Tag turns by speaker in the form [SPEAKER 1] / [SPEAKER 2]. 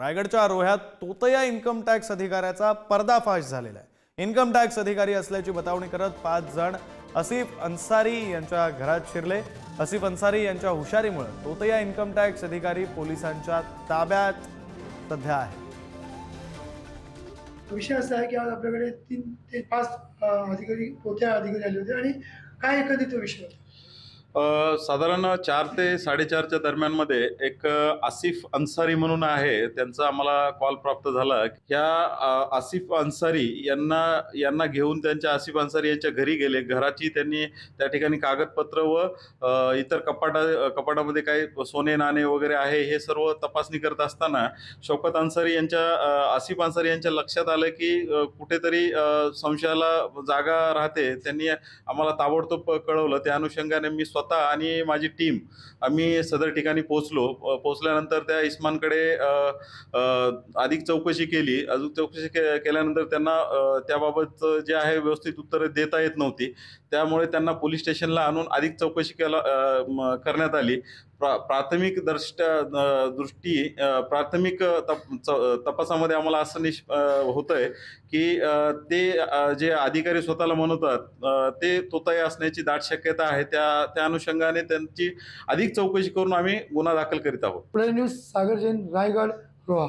[SPEAKER 1] रायगडच्या रोह्यात तोतया income tax अधिकाऱ्याचा पर्दाफाश झालेला आहे। इन्कम टॅक्स अधिकारी असल्याची बतावणी करत 5 जण आसिफ अन्सारी यांच्या घरात शिरले। आसिफ अन्सारी यांच्या हुशारीमुळे तोतया इन्कम टॅक्स अधिकारी पोलिसांच्या ताब्यात सध्या आहे।
[SPEAKER 2] विषय असा आहे की आज आपल्याकडे 3 ते 5 अधिकारी तोतया अधिकारी आले होते आणि काय एकंदरीत विषय होता?
[SPEAKER 3] साधारण 4 ते 4:30च्या दरम्यान मध्ये एक आसिफ अन्सारी म्हणून आहे, त्यांचा आम्हाला कॉल प्राप्त झाला। ह्या आसिफ अन्सारी यांना घेऊन त्यांच्या आसिफ अन्सारी यांच्या घरी गेले। घराची त्यांनी त्या ठिकाणी कागदपत्र व इतर कपाटामध्ये काही सोने नाणे वगैरे आहे हे सर्व तपासणी करत असताना शौकत अन्सारी यांच्या आसिफ अन्सारी यांच्या लक्षात आलं की कुठेतरी संशयाला जागा राहते। त्यांनी आम्हाला ताबडतोब कळवलं। त्या अनुषंगाने मी स्वतः आणि माझी टीम आम्ही सदर ठिकाणी पोहोचल्यानंतर त्या इस्मानकडे अधिक चौकशी केली। केल्यानंतर त्यांना त्याबाबत जे आहे व्यवस्थित उत्तर देता येत नव्हती, त्यामुळे त्यांना पोलीस स्टेशनला आणून अधिक चौकशी करण्यात आली। प्राथमिक तपासामध्ये आम्हाला असं होतंय की ते जे अधिकारी स्वतःला म्हणतात ते तोतया असण्याची दाट शक्यता आहे। त्या अनुषंगाने त्यांची अधिक चौकशी करून आम्ही गुन्हा दाखल करीत आहोत।
[SPEAKER 2] पुणे न्यूज, सागर जैन, रायगड, रोहा।